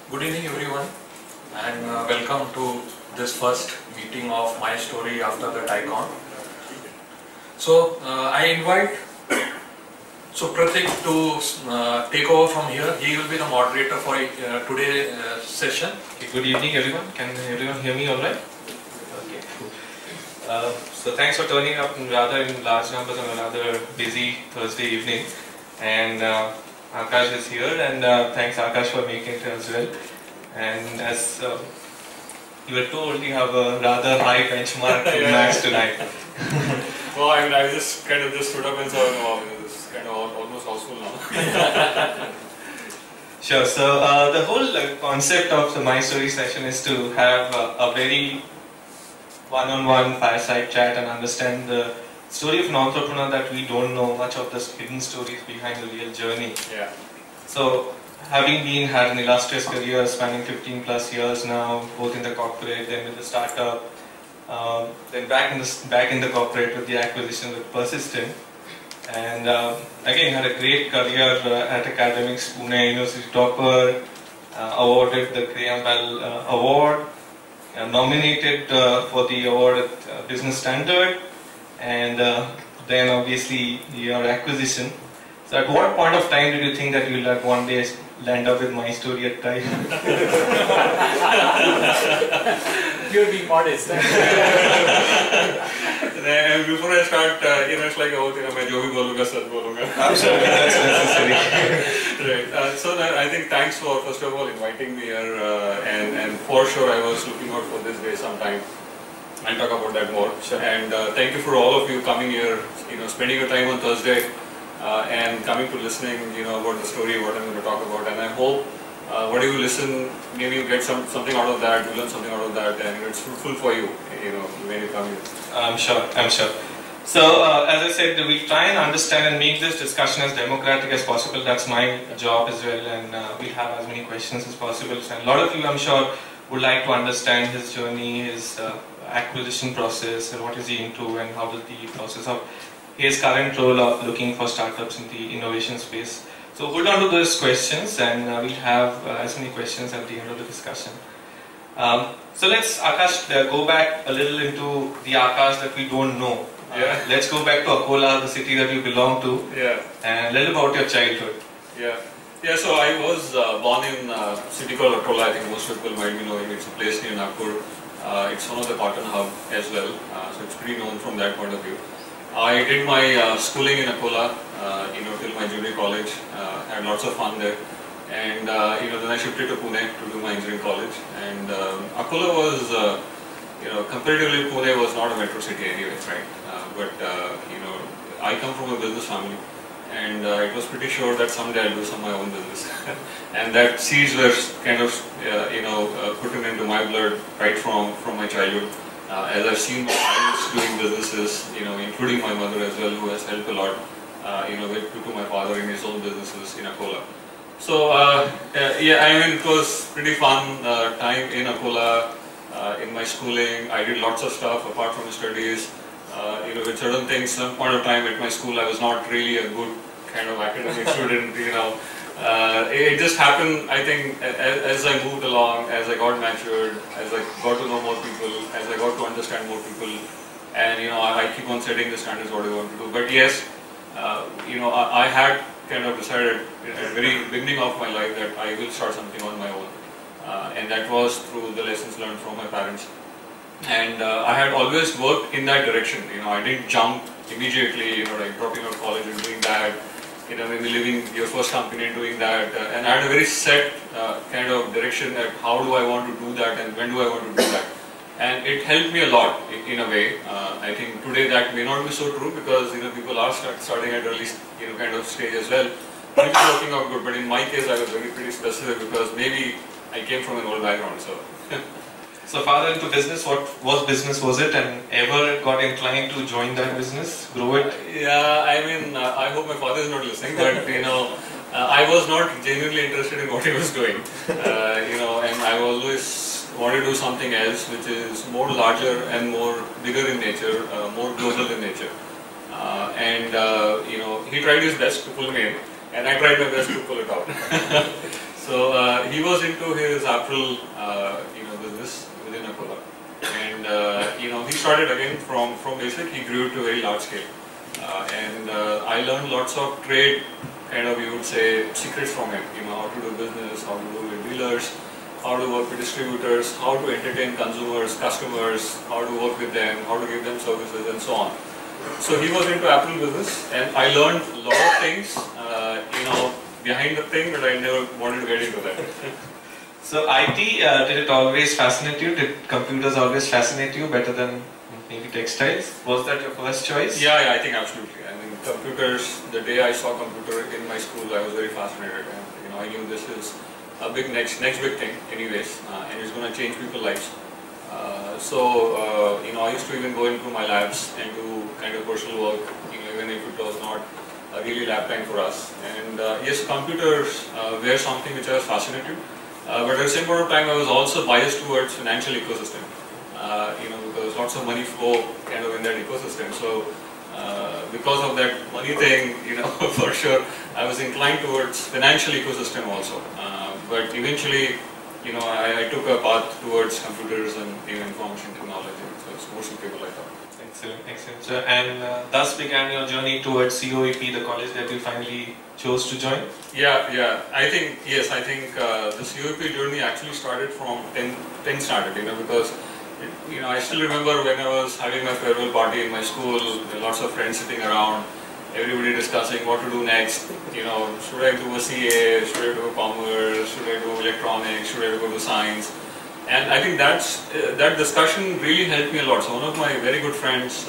Good evening everyone, and welcome to this first meeting of my story after the TiE. So I invite Pratik to take over from here. He will be the moderator for today's session. Okay, good evening everyone. Can everyone hear me alright? Okay, cool. So thanks for turning up in large numbers on a rather busy Thursday evening. And Akash is here, and thanks Akash for making it as well. And as you were told, you have a rather high benchmark to match tonight. Well, I mean, I just kind of stood up and saw, wow, this is kind of almost houseful now. Sure. So the whole concept of the My Story session is to have a very one-on-one fireside chat and understand the story of an entrepreneur that we don't know much of the hidden stories behind the real journey. Yeah. So, having had an illustrious career spanning 15 plus years now, both in the corporate, then with the startup, then back in the corporate with the acquisition with Persistent, and again had a great career at academics, Pune University topper, awarded the Graham Bell Award, nominated for the award at Business Standard, and then obviously your acquisition. So at what point of time did you think that you will one day land up with My Story at TiE? You're being modest. And before I start, it's like, oh, मैं जो भी बोलूँगा सच बोलूँगा. Absolutely, that's necessary. Right. So I think thanks for first of all inviting me here, and for sure I was looking out for this day sometime. I'll talk about that more. Sure. And thank you for all of you coming here, spending your time on Thursday and coming to listening, about the story, what I'm going to talk about. And I hope whatever you listen, maybe you get something out of that, you learn something out of that, and it's fruitful for you, when you come here. I'm sure. So as I said, we try and understand and make this discussion as democratic as possible. That's my job as well, and we'll have as many questions as possible. And a lot of you, I'm sure, would like to understand his journey, his acquisition process, and what is he into, and how does the process of his current role of looking for startups in the innovation space. So hold on to those questions, and we'll have as many questions at the end of the discussion. So let's, Akash, go back a little into the Akash that we don't know. Yeah. Let's go back to Akola, the city that you belong to, Yeah. and a little about your childhood. Yeah, so I was born in a city called Akola. I think most people might be knowing. It's a place near Nagpur. It's one of the cotton hub as well, so it's pretty known from that point of view. I did my schooling in Akola, till my junior college. Had lots of fun there, and then I shifted to Pune to do my engineering college. And Akola was, comparatively Pune was not a metro city anyway, right? But I come from a business family, and it was pretty sure that someday I'll do some of my own business. And that seeds were kind of, put into my blood right from my childhood. As I've seen my parents doing businesses, including my mother as well, who has helped a lot, to my father in his own businesses in Akola. So, it was pretty fun time in Akola, in my schooling. I did lots of stuff apart from studies. With certain things, some point of time at my school, I was not really a good kind of academic student, It just happened, I think, as I moved along, as I got matured, as I got to know more people, as I got to understand more people, and I keep on setting the standards what I want to do. But yes, I had kind of decided at the very beginning of my life that I will start something on my own, and that was through the lessons learned from my parents. And I had always worked in that direction. I didn't jump immediately, like dropping out of college and doing that. Maybe leaving your first company and doing that, and I had a very set kind of direction at how do I want to do that and when do I want to do that, and it helped me a lot in a way. I think today that may not be so true because people are starting at early kind of stage as well. Maybe it's working out good, but in my case I was pretty specific because maybe I came from an old background. So father into business, what business was it, and ever got inclined to join that business, grow it? Yeah, I hope my father is not listening, but I was not genuinely interested in what he was doing, and I always wanted to do something else which is more larger and more bigger in nature, more global in nature, he tried his best to pull me in, and I tried my best to pull it out. So he was into his apparel, business within Akola, and he started again from basic. He grew to very large scale, and I learned lots of trade, kind of you would say secrets from him. How to do business, how to do with dealers, how to work with distributors, how to entertain consumers, customers, how to work with them, how to give them services, and so on. So he was into apparel business, and I learned a lot of things, behind the thing, but I never wanted to get into that. So IT, did it always fascinate you? Did computers always fascinate you better than maybe textiles? Was that your first choice? Yeah, I think absolutely. I mean, computers, the day I saw computer in my school, I was very fascinated. And, I knew this is a big next big thing anyways, and it's going to change people's lives. I used to even go into my labs and do kind of personal work, even if it was not really lab time for us. And yes, computers were something which I was fascinated. But at the same point of time, I was also biased towards financial ecosystem, because lots of money flow kind of in that ecosystem. So because of that money thing, for sure, I was inclined towards financial ecosystem also. But eventually, I took a path towards computers and information technology. So it's more suitable, I thought. Excellent, excellent. So, and thus began your journey towards COEP, the college that you finally chose to join? Yeah. I think the COEP journey actually started from 10 started, because I still remember when I was having my farewell party in my school, lots of friends sitting around, everybody discussing what to do next. Should I do a CA, should I do a commerce, should I do electronics, should I go to science? And I think that discussion really helped me a lot. So one of my very good friends,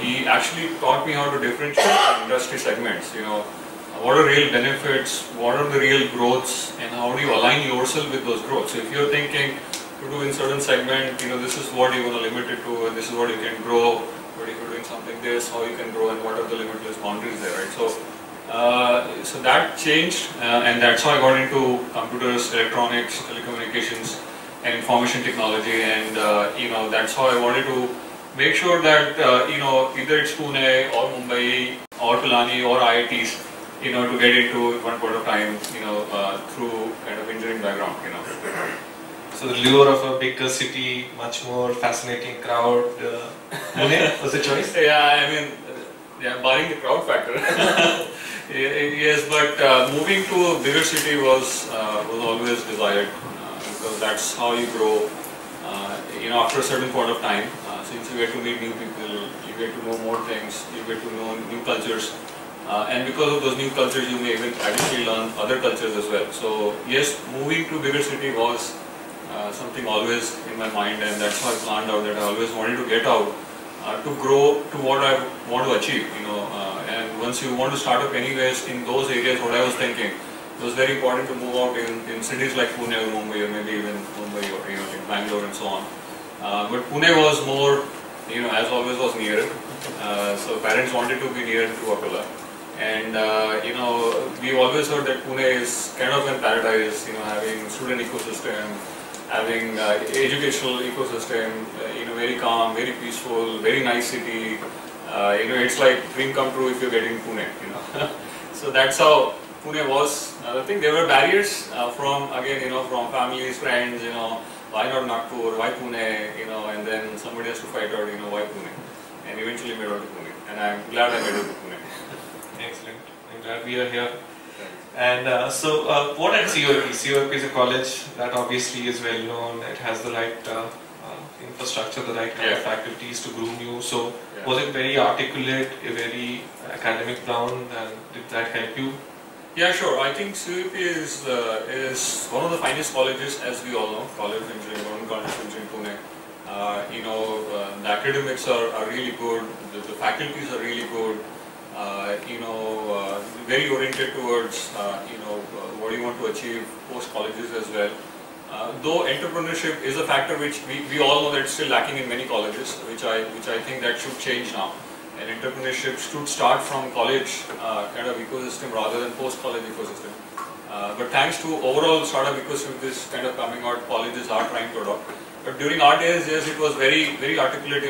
he actually taught me how to differentiate industry segments. What are real benefits, what are the real growths, and how do you align yourself with those growths. So if you're thinking to do in certain segment, this is what you're going to limit it to, and this is what you can grow. But if you're doing something this, how you can grow, and what are the limitless boundaries there, right? So that changed, and that's how I got into computers, electronics, telecommunications, and information technology. And that's how I wanted to make sure that either it's Pune or Mumbai or Pilani or IITs, to get into at one point of time, through kind of engineering background, So the lure of a bigger city, much more fascinating crowd. Pune was the choice? Barring the crowd factor. Yes, but moving to a bigger city was always desired, because that's how you grow. After a certain point of time, since you get to meet new people, you get to know more things, you get to know new cultures, and because of those new cultures, you may even additionally learn other cultures as well. So yes, moving to a bigger city was something always in my mind, and that's how I planned out that I always wanted to get out to grow to what I want to achieve. And once you want to start up anyways in those areas, what I was thinking, it was very important to move out in cities like Pune or Mumbai, or maybe even Mumbai or in Bangalore and so on. But Pune was more, as always, was nearer. So parents wanted to be near to Akola. And we always heard that Pune is kind of a paradise, having student ecosystem, having educational ecosystem, very calm, very peaceful, very nice city. It's like dream come true if you're getting Pune. So that's how Pune was. I think there were barriers from families, friends. Why not Nagpur? Why Pune? And then somebody has to fight out. Why Pune? And eventually made out to Pune. And I'm glad I made it to Pune. Excellent. I'm glad we are here. And what at COEP? COEP is a college that obviously is well known. It has the right infrastructure, the right kind of faculties to groom you. So was it very articulate, very academic bound, and did that help you? Yeah, sure. I think COEP is one of the finest colleges, as we all know. College of Engineering, Government College of Engineering, Pune. The academics are really good. The faculties are really good. Very oriented towards what you want to achieve post colleges as well. Though entrepreneurship is a factor which we all know that it's still lacking in many colleges, which I think that should change now. And entrepreneurship should start from college kind of ecosystem rather than post college ecosystem. But thanks to overall startup ecosystem, this kind of coming out, colleges are trying to adopt. But during our days, yes, it was very articulate